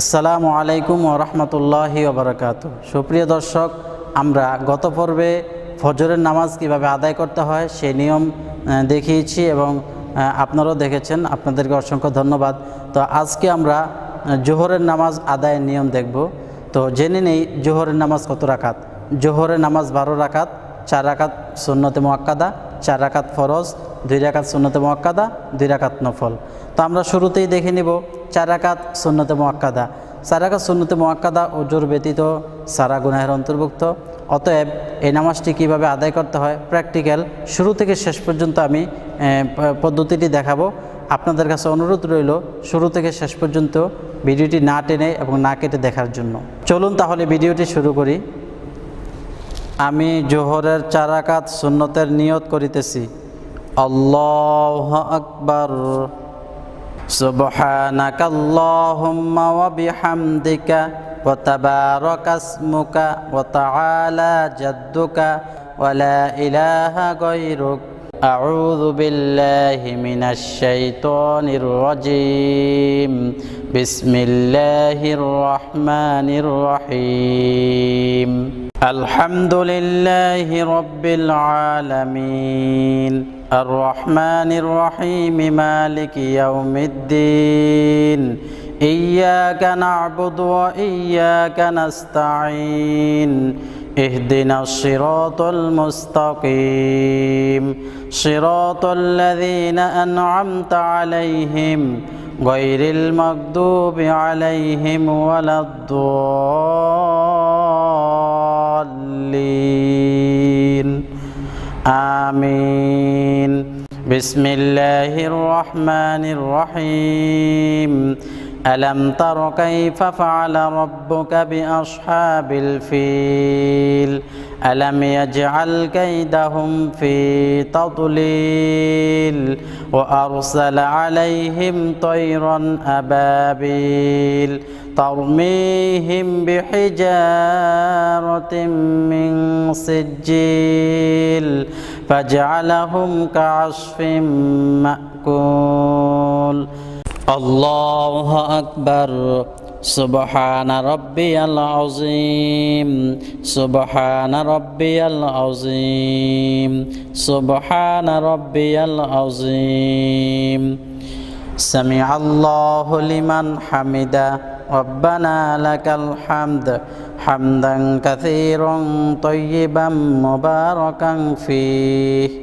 আসসালামু আলাইকুম ওয়া রাহমাতুল্লাহি ওয়া বারাকাতুহু। সুপ্রিয় দর্শক, আমরা গত পর্বে ফজরের নামাজ কিভাবে আদায় করতে হয় সেই নিয়ম দেখিয়েছি এবং আপনারাও দেখেছেন, আপনাদেরকে অসংখ্য ধন্যবাদ। তো আজকে আমরা জোহরের নামাজ আদায়ের নিয়ম দেখব। তো জেনে নেই জোহরের নামাজ কত রাকাত। জোহরের নামাজ 12 রাকাত, 4 রাকাত সুন্নতে মুআক্কাদা, 4 রাকাত ফরজ, 2 রাকাত সুন্নতে মুআক্কাদা, 2 রাকাত নফল। তো আমরা শুরুতেই দেখে নিব 4 রাকাত সুন্নতে মুআক্কাদা। 4 রাকাত সুন্নতে মুআক্কাদা ওজোর ব্যতীত সারা গুনাহের অন্তর্ভুক্ত। অতএব এই নামাজটি কীভাবে আদায় করতে হয় প্র্যাকটিক্যাল শুরু থেকে শেষ পর্যন্ত আমি পদ্ধতিটি দেখাবো। আপনাদের কাছে অনুরোধ রইল শুরু থেকে শেষ পর্যন্ত ভিডিওটি না টেনে এবং না কেটে দেখার জন্য। চলুন তাহলে ভিডিওটি শুরু করি। আমি জোহরের 4 রাকাত সুন্নতের নিয়ত করিতেছি। আল্লাহু আকবার। সুবহানাকাল্লাহুম্মা ওয়া বিহামদিকা ওয়া তাবারাকাসমুকা ওয়া তাআলা জাদ্দুকা ওয়া লা ইলাহা গায়রুক। আউযু বিল্লাহি মিনাশ শাইতানির রাজীম। বিসমিল্লাহির রাহমানির রহিম। আলহামদুলিল্লাহি রাব্বিল আলামিন। আর রহমানির রহিম। মালিকি ইয়াউমিদ্দিন। ইয়্যাকা না'বুদু ওয়া ইয়্যাকা নাস্তাঈন। ইহদিনাস সিরাতাল মুস্তাকিম। সিরাতাল্লাযীনা আন'আমতা আলাইহিম গায়রিল মাগদুবি আলাইহিম ওয়ালাদ-দাল্লিন। আমিন। বিসমিল্লাহির রহমানির রহিম। আলাম তারা কাইফা ফাআলা রাব্বুকা বিআসহাবিল ফিল। আলাম ইয়াজআল কাইদাহুম ফি তাদলিল ওয়া আরসালা আলাইহিম তায়রান আবাবিল তারমিহিম বিহিজারাতিন মিন সিজ্জিল ফাজআলাহুম কা'আসফিন মা'কুল। আল্লাহু আকবার। সুবহানা রাব্বিয়াল আযীম। সুবহানা রাব্বিয়াল আযীম। সুবহানা রাব্বিয়াল আযীম। সামিআল্লাহু লিমান হামিদা। রব্বানা লাকাল হামদ হামদান কাসীরান তাইয়িবান মুবারাকান ফীহি।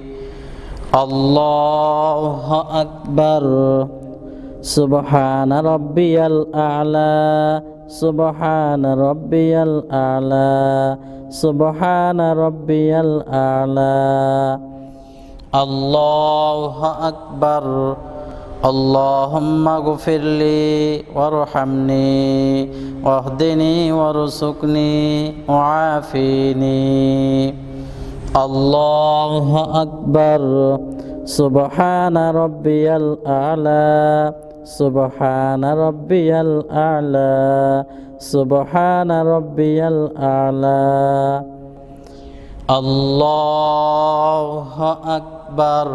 আল্লাহু আকবার। সুবহানা রাব্বিয়াল আ'লা। সুবহানা রাব্বিয়াল আ'লা। সুবহানা রাব্বিয়াল আ'লা। আল্লাহু আকবার। আল্লাহুম্মা গফিরলি ওয়ারহামনি ওয়াহদিনি ওয়ারযুকনি ওয়াআফিনি। আল্লাহু আকবার। সুবহানা রাব্বিয়াল আ'লা। সুবহানা রাব্বিয়াল আ'লা। সুবহানা রাব্বিয়াল আ'লা। আল্লাহু আকবার।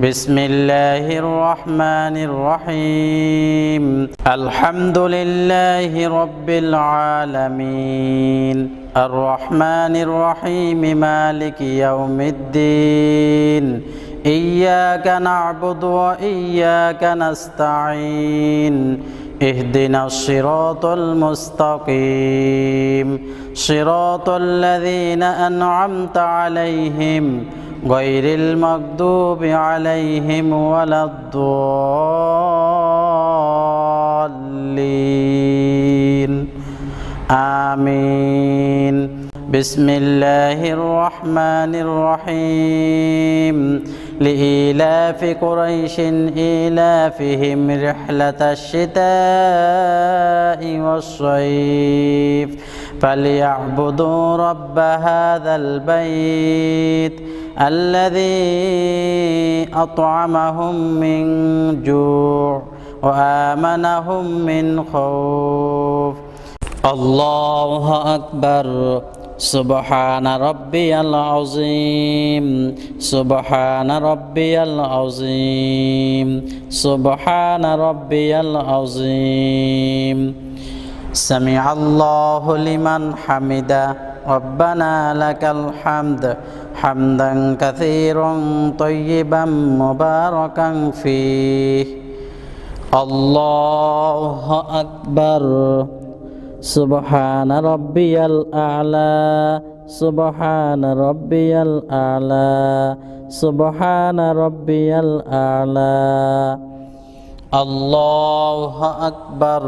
বিসমিল্লাহির রহমানির রহিম। আলহামদুলিল্লাহি রাব্বিল আলামিন। আর রহমানির রহিম। মালিকি ইয়াউমিদ্দিন। ইয়্যাকা না'বুদু ওয়া ইয়্যাকা নাস্তাঈন। ইহদিনাস সিরাতাল মুস্তাকিম। সিরাতাল্লাযীনা আন'আমতা আলাইহিম গায়রিল মাগদুবি আলাইহিম ওয়ালাদ-দাল্লিন। আমিন। বিসমিল্লাহির রহমানির রহিম। লিইলাফি কুরাইশিন ইলাফিহিম রিহলাতাশ শিতাই ওয়াস-সাইফ ফালিয়া'বুদু রাব্ব হাযাল বাইত আল্লাযী আত'আমাহুম মিন জু' ওয়া আমানাহুম মিন খাউফ। আল্লাহু আকবার। سبحان ربي العظيم سبحان ربي العظيم سبحان ربي العظيم سمع الله لمن حمده ربنا لك الحمد حمدا كثيرا طيبا مباركا فيه الله أكبر سبحان ربي الأعلى سبحان ربي الأعلى سبحان ربي الأعلى الله أكبر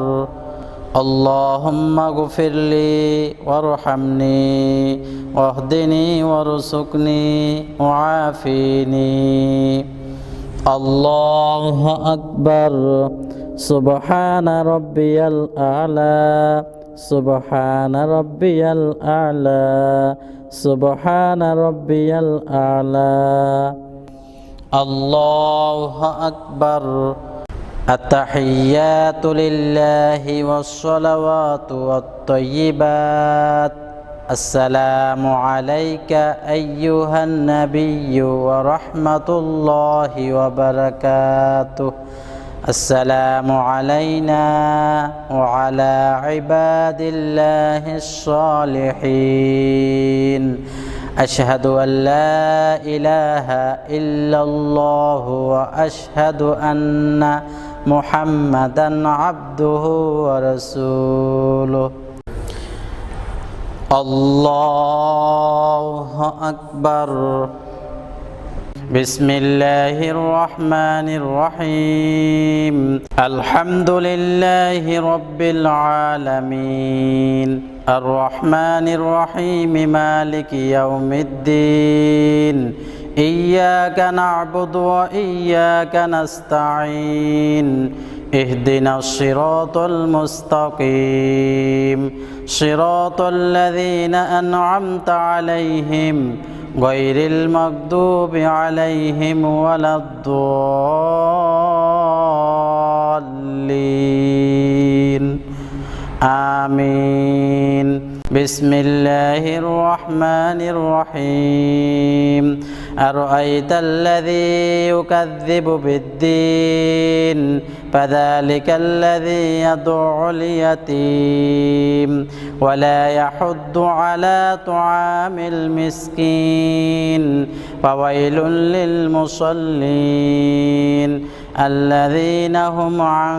اللهم اغفر لي وارحمني واهدني وارزقني وعافني الله أكبر سبحان ربي الأعلى سبحان ربي الأعلى سبحان ربي الأعلى الله أكبر التحيات لله والصلوات والطيبات السلام عليك أيها النبي ورحمة الله وبركاته السلام علينا وعلى عباد الله الصالحين أشهد أن لا إله إلا الله وأشهد أن محمدا عبده ورسوله الله أكبر بسم الله الرحمن الرحيم الحمد لله رب العالمين الرحمن الرحيم مالك يوم الدين إياك نعبد وإياك نستعين اهدنا الصراط المستقيم صراط الذين أنعمت عليهم غير المغضوب عليهم ولا الضالين آمين بسم الله الرحمن الرحيم أرأيت الذي يكذب بالدين فذلك الذي يدع اليتيم ولا يحض على طعام المسكين فويل للمصلين الذين هم عن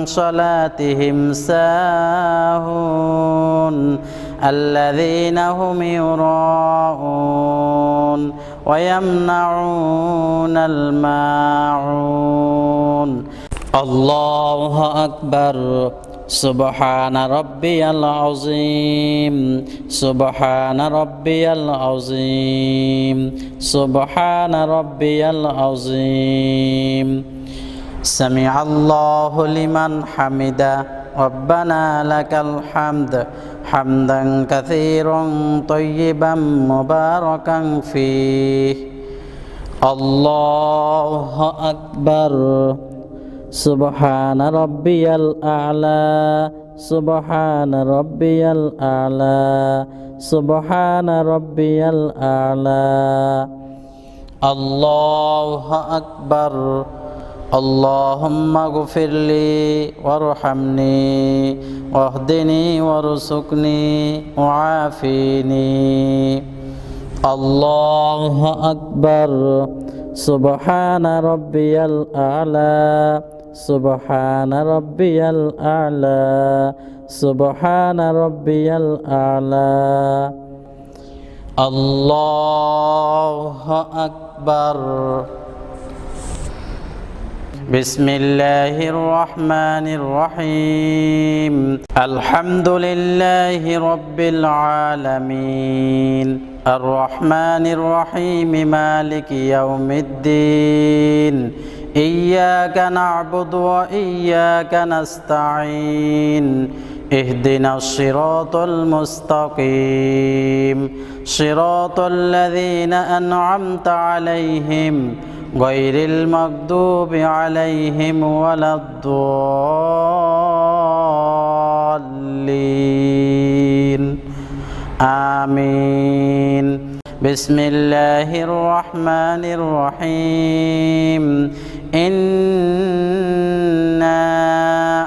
صلاتهم ساهون الذين هم يراءون ويمنعون الماعون الله أكبر سبحان ربي العظيم سبحان ربي العظيم سبحان ربي العظيم سمع الله لمن حمده ربنا لك الحمد حمدا كثيرا طيبا مباركا فيه الله أكبر سبحان ربي الأعلى سبحان ربي الأعلى سبحان ربي الأعلى الله أكبر اللهم اغفر لي وارحمني واهدني وارزقني وعافني الله أكبر سبحان ربي الأعلى سبحان ربي الأعلى سبحان ربي الأعلى الله أكبر بسم الله الرحمن الرحيم الحمد لله رب العالمين الرحمن الرحيم مالك يوم الدين إياك نعبد وإياك نستعين اهدنا الصراط المستقيم صراط الذين أنعمت عليهم غير المغضوب عليهم ولا الضالين آمين بسم الله الرحمن الرحيم إنا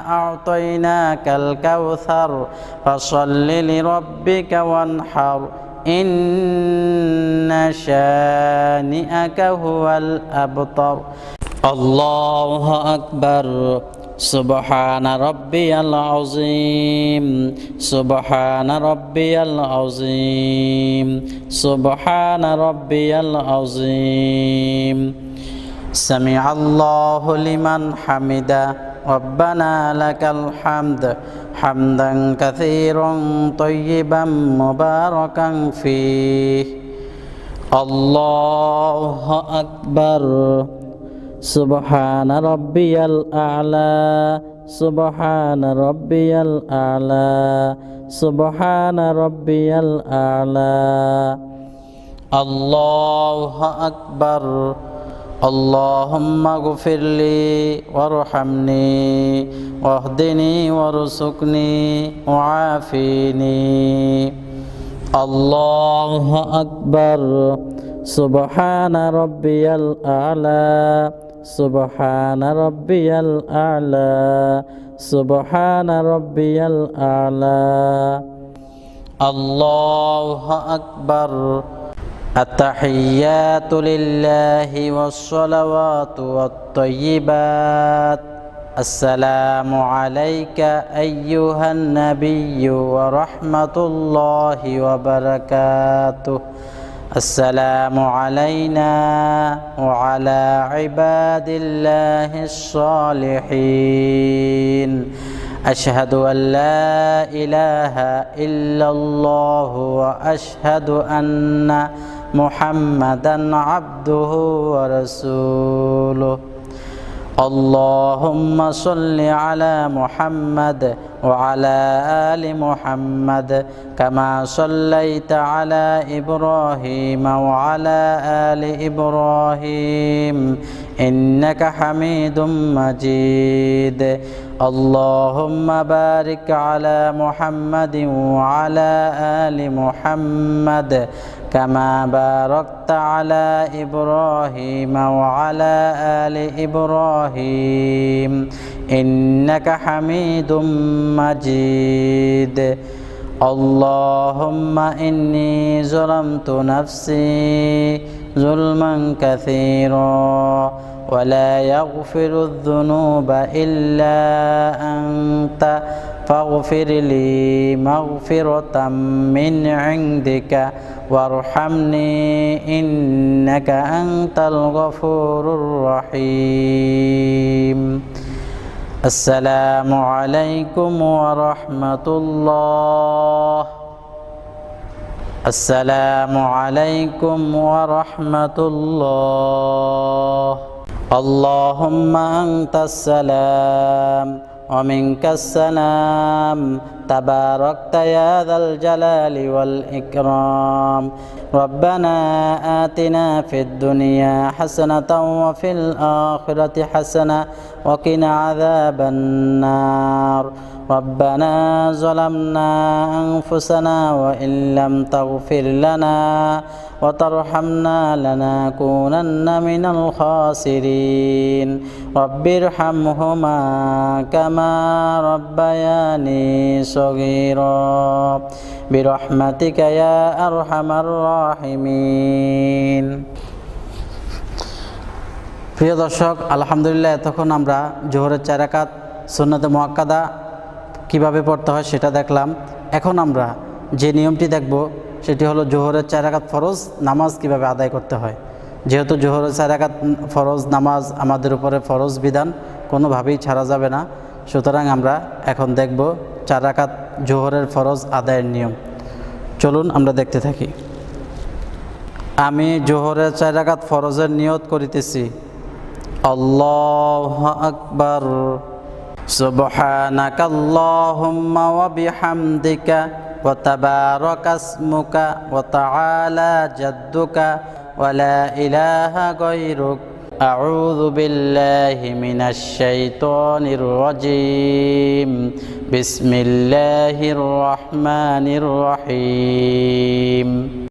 أعطيناك الكوثر فصل لربك وانحر إن شانئك هو الأبتر الله أكبر سبحان ربي العظيم سبحان ربي العظيم سبحان ربي العظيم سمع الله لمن حمده ربنا لك الحمد حمدا كثيرا طيبا مباركا فيه الله أكبر سبحان ربي الأعلى سبحان ربي الأعلى سبحان ربي الأعلى الله أكبر اللهم اغفر لي وارحمني واهدني وارزقني وعافني الله أكبر سبحان ربي الأعلى سبحان ربي الأعلى سبحان ربي الأعلى الله أكبر التحيات لله والصلوات والطيبات السلام عليك أيها النبي ورحمة الله وبركاته السلام علينا وعلى عباد الله الصالحين أشهد أن لا إله إلا الله وأشهد أن محمدا عبده ورسوله اللهم صل على محمد وعلى آل محمد كما صليت على إبراهيم وعلى آل إبراهيم إنك حميد مجيد اللهم بارك على محمد وعلى آل محمد كما باركت على إبراهيم وعلى آل إبراهيم إنك حميد مجيد اللهم إني ظلمت نفسي ظلما كثيرا ولا يغفر الذنوب إلا أنت فاغفر لي مغفرة من عندك وارحمني إنك أنت الغفور الرحيم السلام عليكم ورحمة الله السلام عليكم ورحمة الله اللهم أنت السلام ومنك السلام تباركت يا ذا الجلال والإكرام ربنا آتنا في الدنيا حسنة وفي الآخرة حسنة وقنا عذاب النار ربنا ظلمنا أنفسنا وإن لم تغفر لنا وترحمنا لنكونن من الخاسرين رب ارحمهما كما ربياني صغيرا برحمتك يا أرحم الراحمين প্রিয় দর্শক আলহামদুলিল্লাহ এতক্ষণ আমরা জোহরের 4 রাকাত সুন্নতে মুআক্কাদা কিভাবে পড়তে হয় সেটা দেখলাম। এখন আমরা যে নিয়মটি দেখব সেটি হলো জোহরের 4 রাকাত ফরজ নামাজ কিভাবে আদায় করতে হয়। যেহেতু জোহরের 4 রাকাত ফরজ নামাজ আমাদের উপরে ফরজ বিধান, কোনোভাবেই ছাড়া যাবে না, সুতরাং আমরা এখন দেখব 4 রাকাত জোহরের ফরজ আদায়ের নিয়ম। চলুন আমরা দেখতে থাকি। আমি জোহরের 4 রাকাত ফরজের নিয়ত করিতেছি। আল্লাহু আকবার। সুবহানাকাল্লাহুম্মা ওয়া বিহামদিকা ওয়া তাবারাকাসমুকা ওয়া তাআলা জাদ্দুকা ওয়া লা ইলাহা গায়রুক। আউযু বিল্লাহি মিনাশ শাইতানির রাজীম। বিসমিল্লাহির রহমানির রহিম।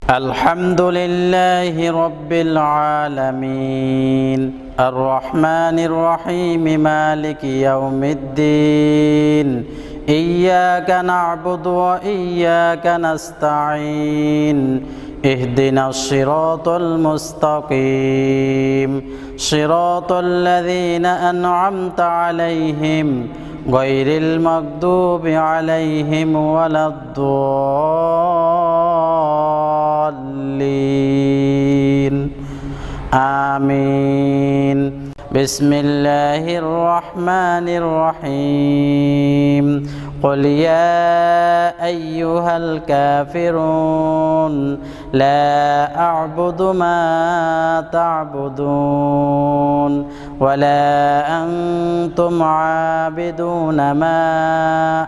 الحمد لله رب العالمين الرحمن الرحيم مالك يوم الدين إياك نعبد وإياك نستعين اهدنا الصراط المستقيم صراط الذين أنعمت عليهم غير المغضوب عليهم ولا الضالين آمين بسم الله الرحمن الرحيم قل يا أيها الكافرون لا أعبد ما تعبدون ولا أنتم عابدون ما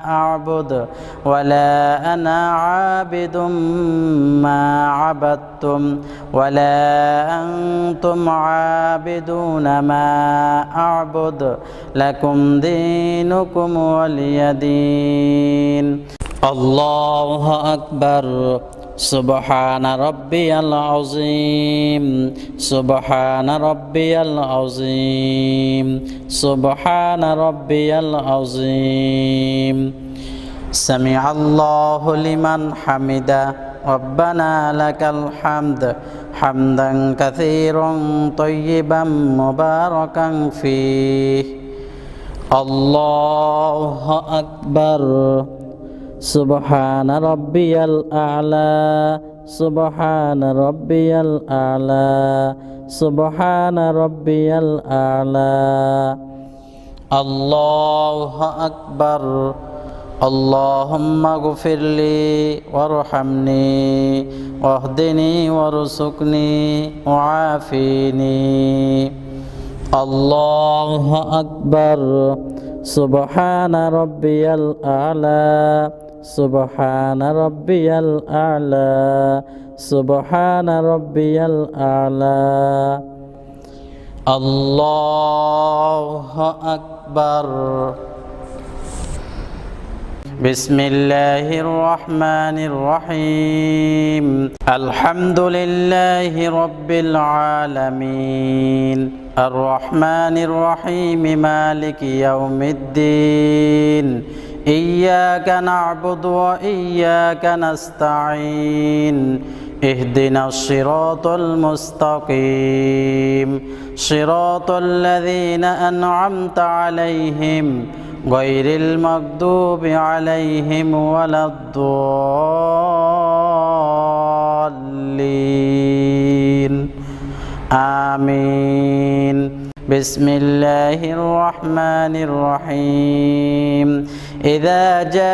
أعبد ولا أنا عابد ما عبدتم ولا أنتم عابدون ما أعبد لكم دينكم ولي دين الله أكبر سبحان ربي العظيم سبحان ربي العظيم سبحان ربي العظيم سمع الله لمن حمده ربنا لك الحمد حمدا كثيرا طيبا مباركا فيه الله أكبر سبحان ربي الأعلى سبحان ربي الأعلى سبحان ربي الأعلى الله أكبر اللهم اغفر لي وارحمني واهدني وارزقني وعافني الله أكبر سبحان ربي الأعلى سبحان ربي الأعلى سبحان ربي الأعلى الله أكبر بسم الله الرحمن الرحيم الحمد لله رب العالمين الرحمن الرحيم مالك يوم الدين إياك نعبد وإياك نستعين اهدنا الصراط المستقيم صراط الذين أنعمت عليهم غير المغضوب عليهم ولا الضالين آمين بسم الله الرحمن الرحيم إذا جاء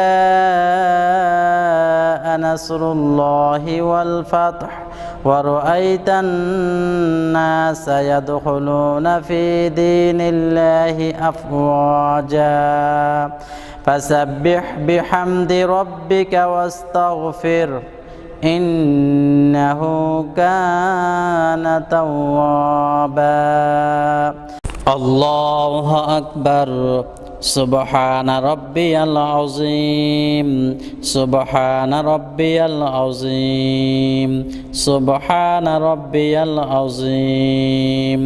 نصر الله والفتح ورأيت الناس يدخلون في دين الله أفواجا فسبح بحمد ربك واستغفر إنه كان توابا الله أكبر سبحان ربي العظيم سبحان ربي العظيم سبحان ربي العظيم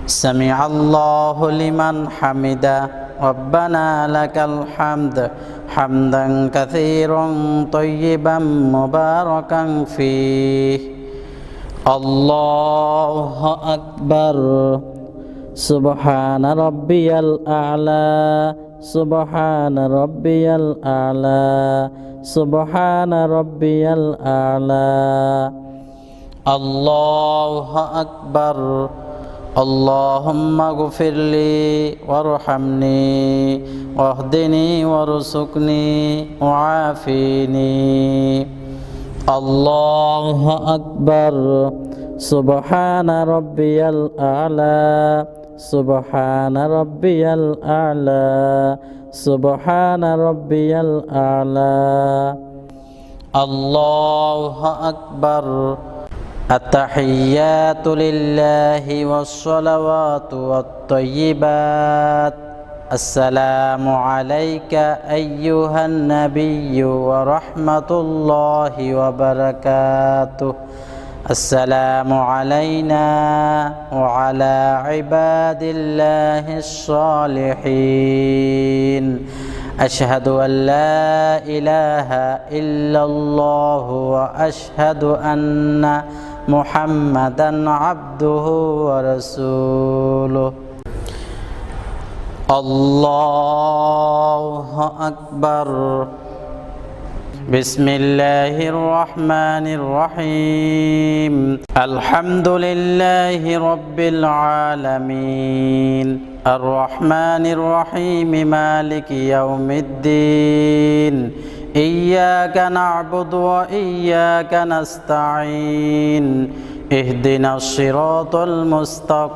سمع الله لمن حمده ربنا لك الحمد حمدا كثيرا طيبا مباركا فيه الله أكبر سبحان ربي الأعلى سبحان ربي الأعلى سبحان ربي الأعلى الله أكبر اللهم اغفر لي وارحمني واهدني وارزقني وعافني الله أكبر سبحان ربي الأعلى سبحان ربي الأعلى سبحان ربي الأعلى الله أكبر التحيات لله والصلوات والطيبات السلام عليك أيها النبي ورحمة الله وبركاته السلام علينا وعلى عباد الله الصالحين أشهد أن لا إله إلا الله وأشهد أن محمدا عبده ورسوله الله أكبر بسم الله الرحمن الرحيم الحمد لله رب العالمين الرحمن الرحيم مالك يوم الدين إياك نعبد وإياك نستعين اهدنا الصراط المستقيم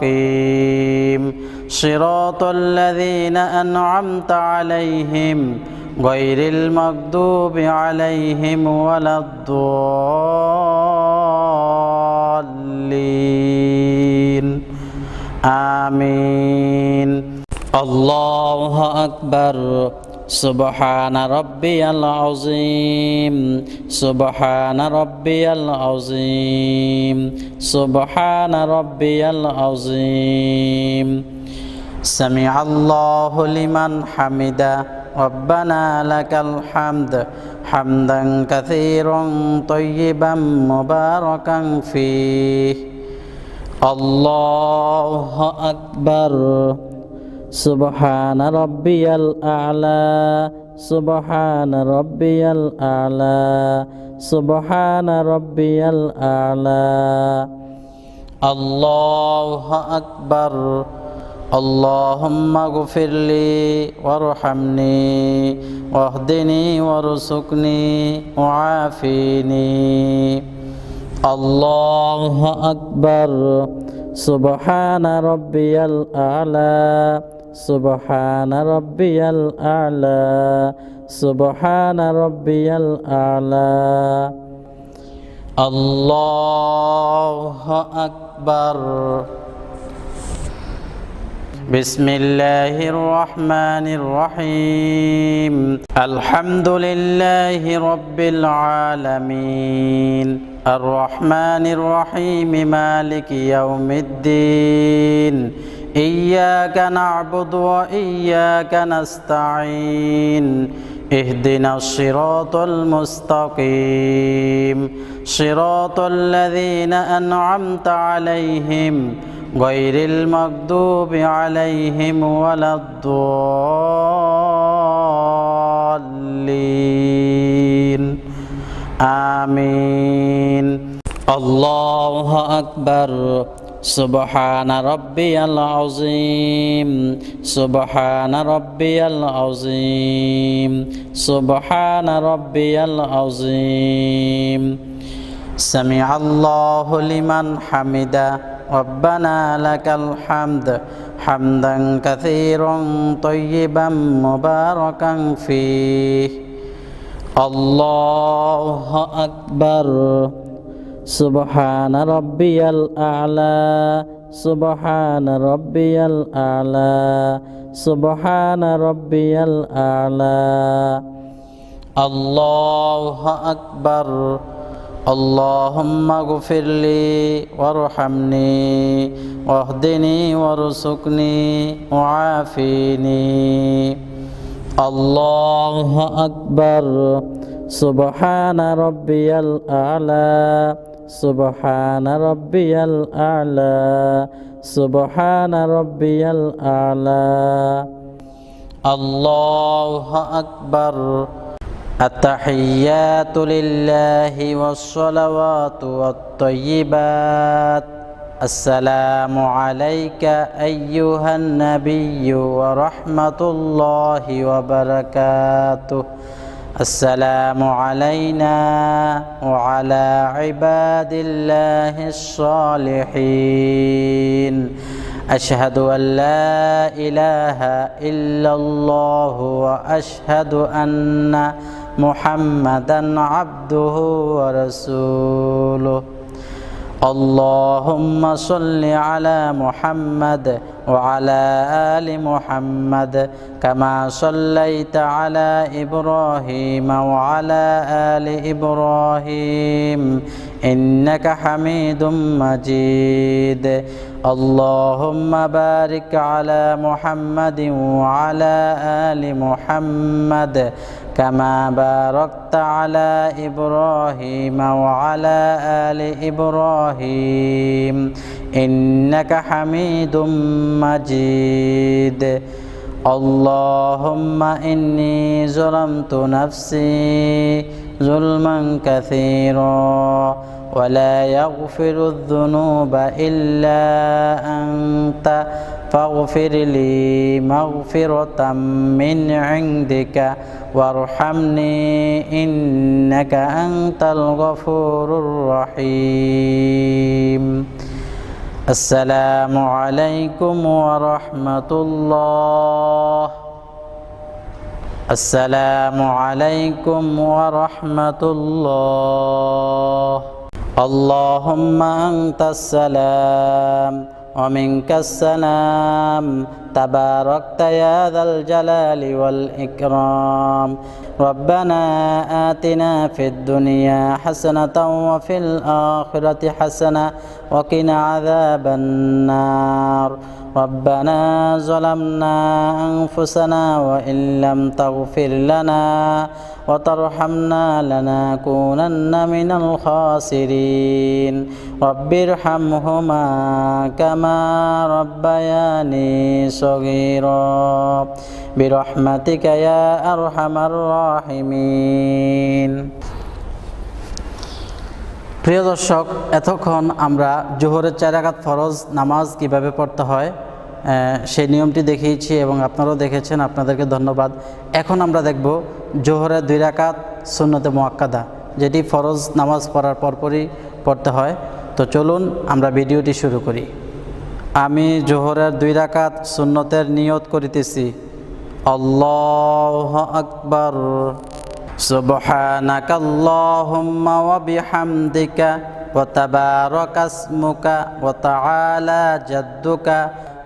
صراط الذين أنعمت عليهم غير المغضوب عليهم ولا الضالين آمين الله أكبر سبحان ربي العظيم سبحان ربي العظيم سبحان ربي العظيم سمع الله لمن حمده ربنا لك الحمد حمدا كثيرا طيبا مباركا فيه الله أكبر سبحان ربي الأعلى سبحان ربي الأعلى سبحان ربي الأعلى الله أكبر اللهم اغفر لي وارحمني واهدني وارزقني وعافني الله أكبر سبحان ربي الأعلى سبحان ربي الأعلى سبحان ربي الأعلى الله أكبر بسم الله الرحمن الرحيم الحمد لله رب العالمين الرحمن الرحيم مالك يوم الدين إياك نعبد وإياك نستعين اهدنا الصراط المستقيم صراط الذين أنعمت عليهم غير المغضوب عليهم ولا الضالين آمين الله أكبر سبحان ربي العظيم سبحان ربي العظيم سبحان ربي العظيم سمع الله لمن حمده ربنا لك الحمد حمدا كثيرا طيبا مباركا فيه الله أكبر سبحان ربي الأعلى سبحان ربي الأعلى سبحان ربي الأعلى الله أكبر اللهم اغفر لي وارحمني واهدني وارزقني وعافني الله أكبر سبحان ربي الأعلى سبحان ربي الأعلى سبحان ربي الأعلى الله أكبر التحيات لله والصلوات والطيبات السلام عليك أيها النبي ورحمة الله وبركاته السلام علينا وعلى عباد الله الصالحين أشهد أن لا إله إلا الله وأشهد أن محمدا عبده ورسوله اللهم صل على محمد وعلى آل محمد كما صليت على إبراهيم وعلى آل إبراهيم إنك حميد مجيد اللهم بارك على محمد وعلى آل محمد كما باركت على إبراهيم وعلى آل إبراهيم إنك حميد مجيد اللهم إني ظلمت نفسي ظلما كثيرا ولا يغفر الذنوب إلا أنت فاغفر لي مغفرة من عندك وارحمني إنك أنت الغفور الرحيم السلام عليكم ورحمة الله السلام عليكم ورحمة الله اللهم أنت السلام ومنك السلام تباركت يا ذا الجلال والإكرام ربنا آتنا في الدنيا حسنة وفي الآخرة حسنة وقنا عذاب النار ربنا ظلمنا أنفسنا وإن لم تغفر لنا وترحمنا لنكونن من الخاسرين رب ارحمهما كما ربياني صغيرا برحمتك يا أرحم الراحمين প্রিয় দর্শক, এতক্ষণ আমরা জোহরের 4 রাকাত ফরজ নামাজ কিভাবে পড়তে হয় সেই নিয়মটি দেখিয়েছি এবং আপনারাও দেখেছেন, আপনাদেরকে ধন্যবাদ। এখন আমরা দেখব জোহরের 2 রাকাত সুন্নতে মুআক্কাদা, যেটি ফরজ নামাজ পড়ার পরপরই পড়তে হয়। তো চলুন আমরা ভিডিওটি শুরু করি। আমি জোহরের 2 রাকাত সুন্নতের নিয়ত করিতেছি। আল্লাহু আকবার। সুবহানাকাল্লাহুম্মা ওয়া বিহামদিকা ওয়া তাবারাকা ইসমুকা ওয়া তাআলা জাদ্দুকা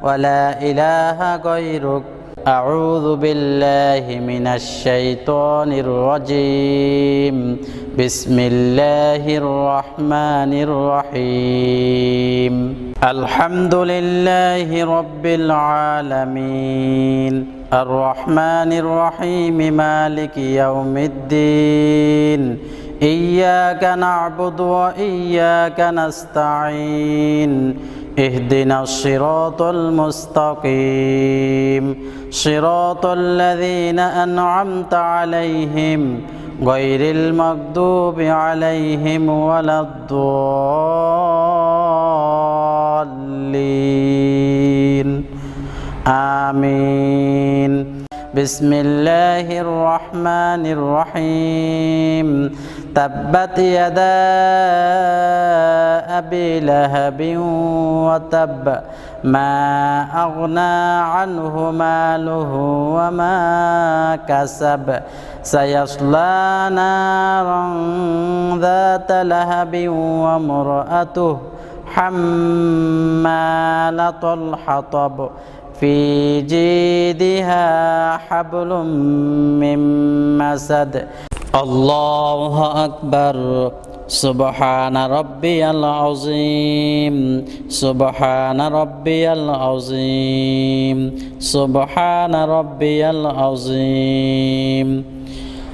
ওয়া লা ইলাহা গায়রুক আউযু বিল্লাহি মিনাশ শাইতানির রাজীম বিসমিল্লাহির রহমানির রহিম আলহামদুলিল্লাহি রাব্বিল আলামিন الرحمن الرحيم مالك يوم الدين إياك نعبد وإياك نستعين اهدنا الصراط المستقيم صراط الذين أنعمت عليهم غير المغضوب عليهم ولا الضالين آمين بسم الله الرحمن الرحيم تبت يدا أبي لهب وتب ما أغنى عنه ماله وما كسب سيصلى نارا ذات لهب وامرأته حمالة الحطب في جيدها حبل من مسد الله أكبر سبحان ربي العظيم سبحان ربي العظيم سبحان ربي العظيم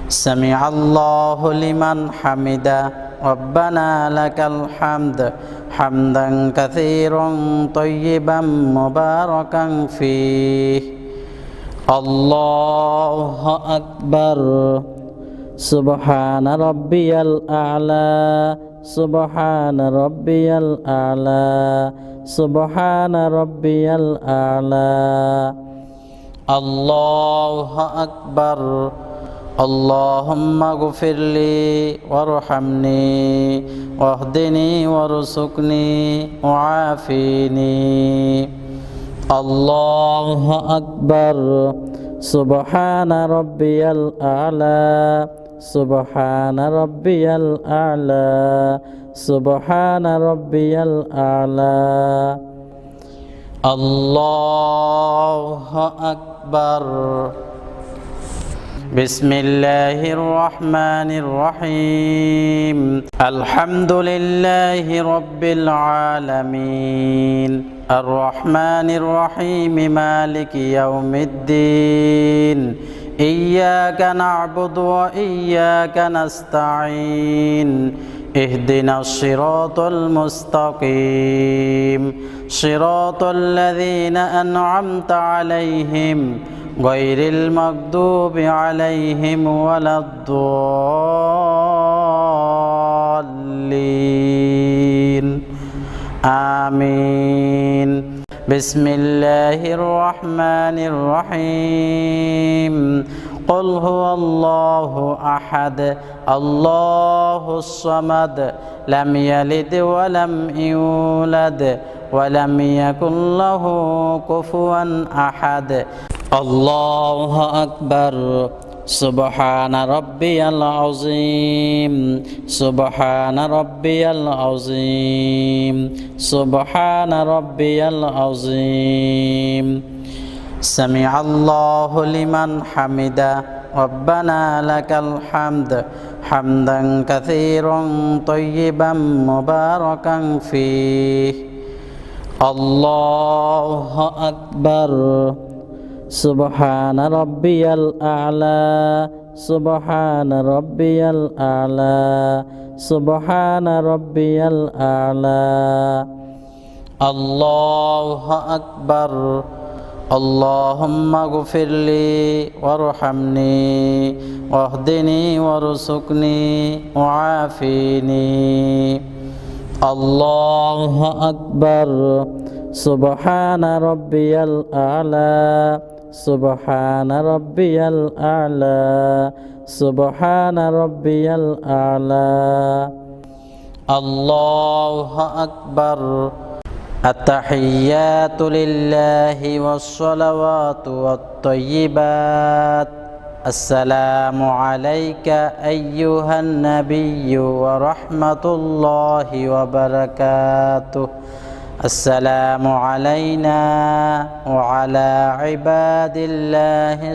سمع الله لمن حمده ربنا لك الحمد حمدا كثيرا طيبا مباركا فيه الله أكبر سبحان ربي الأعلى سبحان ربي الأعلى سبحان ربي الأعلى الله أكبر اللهم اغفر لي وارحمني واهدني وارزقني وعافني الله أكبر سبحان ربي الأعلى سبحان ربي الأعلى سبحان ربي الأعلى الله أكبر بسم الله الرحمن الرحيم الحمد لله رب العالمين الرحمن الرحيم مالك يوم الدين إياك نعبد وإياك نستعين اهدنا الصراط المستقيم صراط الذين أنعمت عليهم غير المغضوب عليهم ولا الضالين آمين بسم الله الرحمن الرحيم قل هو الله أحد الله الصمد لم يلد ولم يولد ولم يكن له كفوا أحد الله أكبر سبحان ربي العظيم سبحان ربي العظيم سبحان ربي العظيم سمع الله لمن حمده ربنا لك الحمد حمدا كثيرا طيبا مباركا فيه الله أكبر سبحان ربي الأعلى سبحان ربي الأعلى سبحان ربي الأعلى الله أكبر اللهم اغفر لي وارحمني واهدني وارزقني وعافني الله أكبر سبحان ربي الأعلى سبحان ربي الأعلى سبحان ربي الأعلى الله أكبر التحيات لله والصلوات والطيبات السلام عليك أيها النبي ورحمة الله وبركاته السلام علينا وعلى عباد الله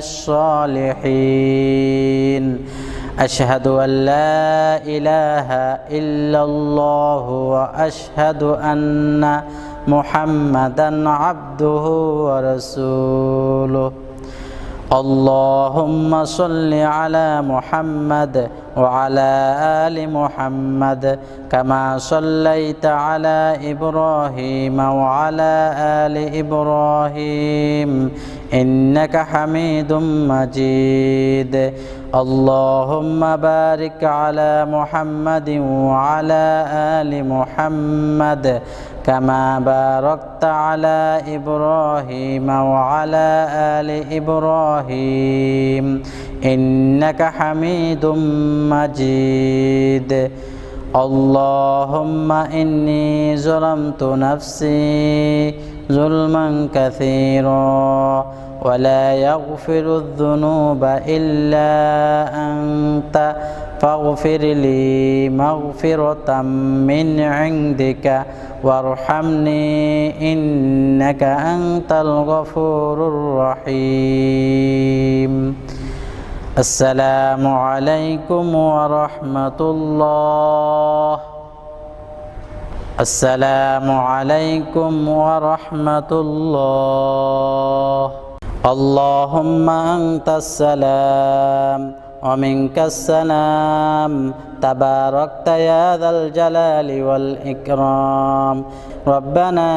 الصالحين أشهد أن لا إله إلا الله وأشهد أن محمدا عبده ورسوله اللهم صل على محمد وعلى آل محمد كما صليت على إبراهيم وعلى آل إبراهيم إنك حميد مجيد اللهم بارك على محمد وعلى آل محمد كما باركت على إبراهيم وعلى آل إبراهيم إنك حميد مجيد اللهم إني ظلمت نفسي ظلما كثيرا ولا يغفر الذنوب إلا أنت فاغفر لي مغفرة من عندك وارحمني إنك أنت الغفور الرحيم السلام عليكم ورحمة الله السلام عليكم ورحمة الله اللهم أنت السلام ومنك السلام تباركت يا ذا الجلال والإكرام ربنا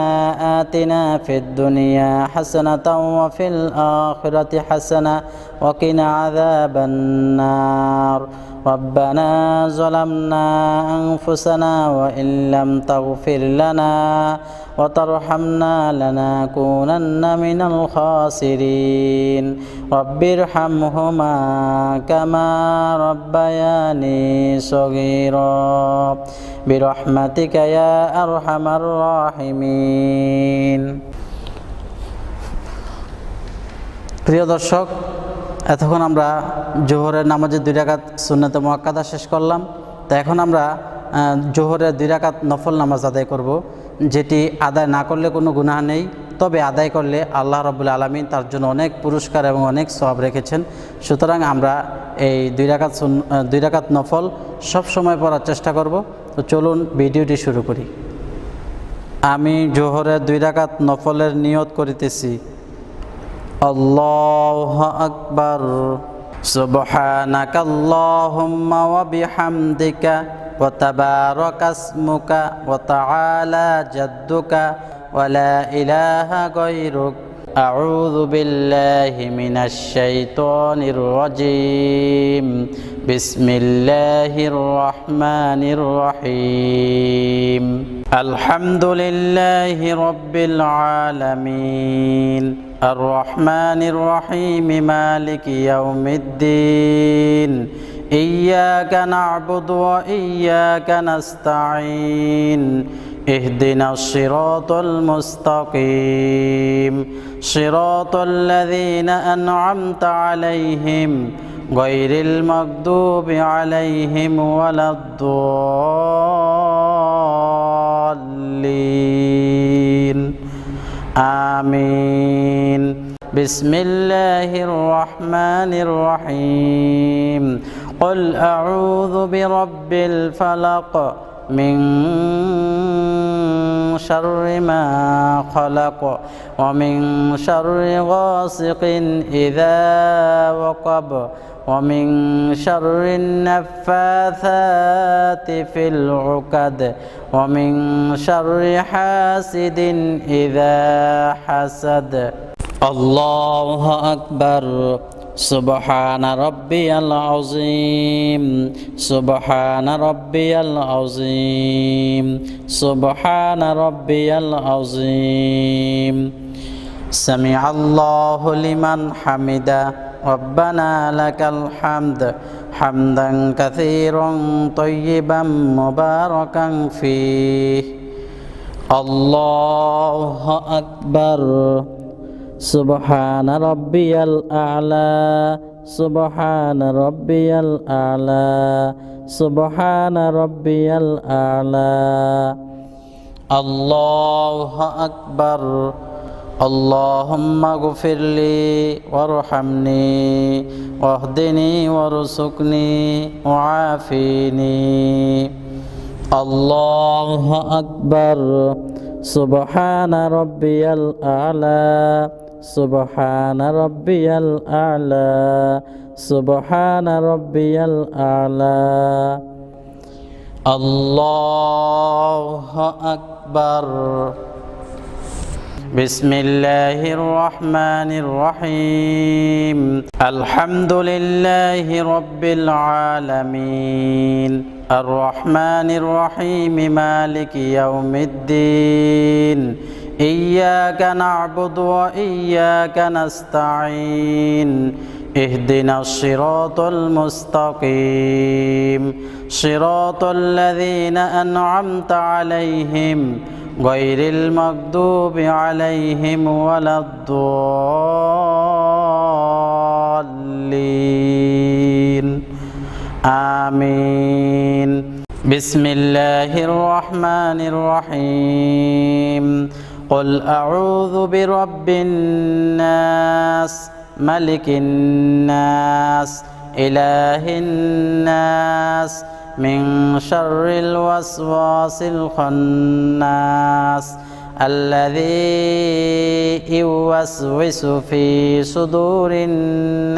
آتنا في الدنيا حسنة وفي الآخرة حسنة وقنا عذاب النار ربنا ظلمنا أنفسنا وإن لم تغفر لنا وترحمنا لنكونن من الخاسرين رب ارحمهما كما ربياني صغيرا برحمتك يا أرحم الراحمين প্রিয় দর্শক এতক্ষণ আমরা জোহরের নামাজের 2 রাকাত সুন্নতে মুআক্কাদা শেষ করলাম। তো এখন আমরা জোহরের 2 রাকাত নফল নামাজ আদায় করব, যেটি আদায় না করলে কোনো গুনাহ নেই, তবে আদায় করলে আল্লাহ রাব্বুল আলামিন তার জন্য অনেক পুরস্কার এবং অনেক সওয়াব রেখেছেন। সুতরাং আমরা এই 2 রাকাত নফল সব সময় পড়ার চেষ্টা করব। তো চলুন ভিডিওটি শুরু করি। আমি জোহরের 2 রাকাত নফলের নিয়ত করিতেছি। আল্লাহু আকবার। সুবহানাকাল্লাহুম্মা ওয়া বিহামদিকা ওয়া তাবারাকাসমুকা ওয়া তাআলা জাদ্দুকা ওয়া লা ইলাহা গায়রুক। আউযু বিল্লাহি মিনাশ শাইতানির রাজীম। বিসমিল্লাহির রাহমানির রহিম। আলহামদুলিল্লাহি রাব্বিল আলামিন। আর রহমানির রহিম। মালিকি ইয়াউমিদ্দিন। ইয়্যাকা না'বুদু ওয়া ইয়্যাকা নাস্তাঈন। ইহদিনাস সিরাতাল মুস্তাকিম। সিরাতাল লাযীনা আন'আমতা আলাইহিম গায়রিল মাগদুবি আলাইহিম ওয়ালাদ-দাল্লিন। আমিন। বিসমিল্লাহির রহমানির রহিম। কুল আউযু বিরাব্বিল ফালাক মিন শাররি মা খালাক ওয়া মিন শাররি গাসিকিন ইযা ওয়াকাব ওয়া মিন শাররিন নাফাসাতি ফিল উকাদ ওয়া মিন শাররি হাসিদিন ইযা হাসাদ। আল্লাহু আকবার। সুবহানা রাব্বিয়াল আযীম। সুবহানা রাব্বিয়াল আযীম। সুবহানা রাব্বিয়াল আযীম। সামিআল্লাহু লিমান হামিদা। রব্বানা লাকাল হামদ হামদান কাসীরান তাইয়িবান মুবারাকান ফীহি। আল্লাহু আকবার। সুবহানা রাব্বিয়াল আ'লা। সুবহানা রাব্বিয়াল আ'লা। সুবহানা রাব্বিয়াল আ'লা। আল্লাহু আকবার। আল্লাহুম্মা গফিরলি ওয়ারহামনি ওয়াহদিনি ওয়ারযুকনি ওয়াআফিনি। আল্লাহু আকবার। সুবহানা রাব্বিয়াল আ'লা। সুবহানা রাব্বিয়াল আ'লা। সুবহানা রাব্বিয়াল আ'লা। আল্লাহু আকবার। বিসমিল্লাহির রহমানির রহিম। আলহামদুলিল্লাহি রাব্বিল আলামিন। আর রহমানির রহিম। মালিকি ইয়াউমিদ্দিন। ইয়্যাকা না'বুদু ওয়া ইয়্যাকা নাস্তাঈন। ইহদিনাস সিরাতাল মুস্তাকিম। সিরাতাল লাযীনা আন'আমতা আলাইহিম গায়রিল মাগদুবি আলাইহিম ওয়ালাদ-দাল্লিন। আমিন। বিসমিল্লাহির রহমানির রহিম। কুল আউযু বিরাব্বিন নাস মালিকিন নাস ইলাহিন নাস মিন শাররিল ওয়াসওয়াসিল খান্নাস আল্লাযী ইউওয়াসওয়িসু ফি সুদুরিন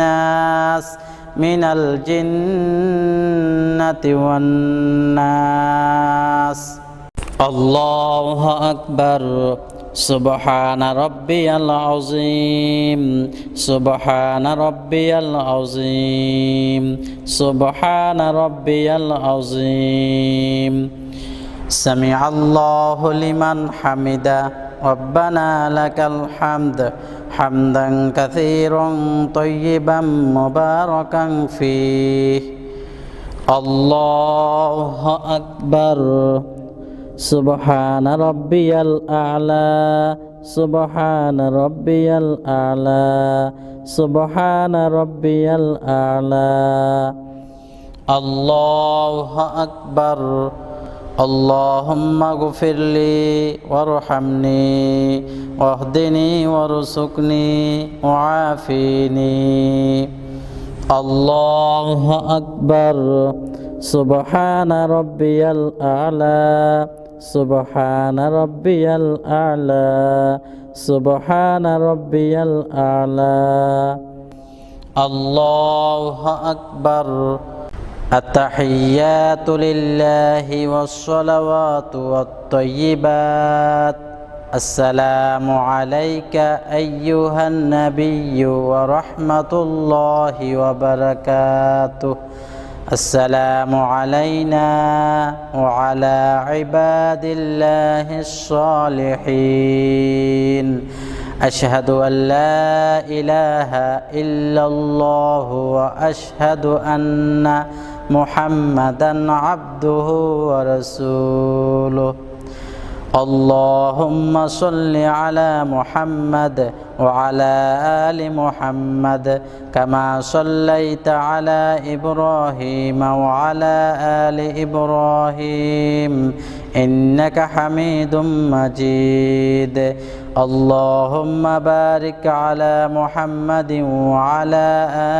নাস মিনাল জিন্নাতি ওয়ান নাস। আল্লাহু আকবার। সুবহানা রাব্বিয়াল আযীম। সুবহানা রাব্বিয়াল আযীম। সুবহানা রাব্বিয়াল আযীম। সামিআল্লাহু লিমান হামিদা। রব্বানা লাকাল হামদ হামদান কাসীরান তাইয়িবান মুবারাকান ফীহি। আল্লাহু আকবার। সুবহানা রাব্বিয়াল আ'লা। سبحان ربي الأعلى سبحان ربي الأعلى الله أكبر اللهم اغفر لي وارحمني واهدني وارزقني وعافني الله أكبر سبحان ربي الأعلى سبحان ربي الأعلى سبحان ربي الأعلى الله أكبر التحيات لله والصلوات والطيبات السلام عليك أيها النبي ورحمة الله وبركاته السلام علينا وعلى عباد الله الصالحين أشهد أن لا إله إلا الله وأشهد أن محمدا عبده ورسوله اللهم صل على محمد وعلى آل محمد كما صليت على إبراهيم وعلى آل إبراهيم إنك حميد مجيد اللهم بارك على محمد وعلى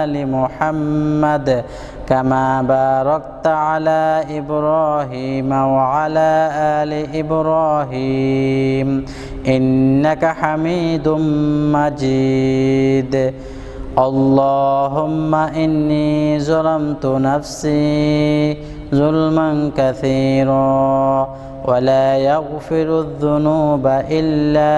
آل محمد كما باركت على إبراهيم وعلى آل إبراهيم إنك حميد مجيد اللهم إني ظلمت نفسي ظلما كثيرا ولا يغفر الذنوب إلا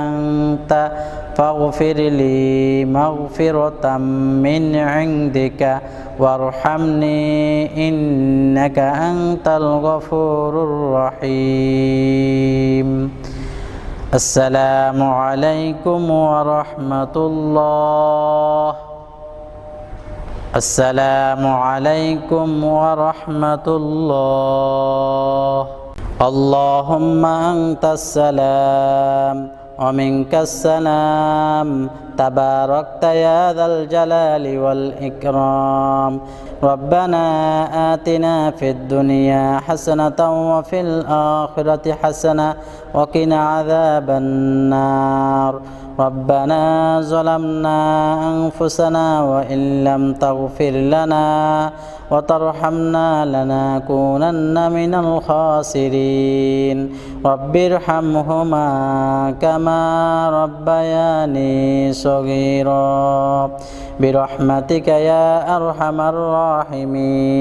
أنت فاغفر لي مغفرة من عندك وارحمني إنك أنت الغفور الرحيم السلام عليكم ورحمة الله السلام عليكم ورحمة الله اللهم أنت السلام ومنك السلام تباركت يا ذا الجلال والإكرام ربنا آتنا في الدنيا حسنة وفي الآخرة حسنة وقنا عذاب النار ربنا ظلمنا أنفسنا وإن لم تغفر لنا وترحمنا لنكونن من الخاسرين رب ارحمهما كما ربياني صغيرا برحمتك يا أرحم الراحمين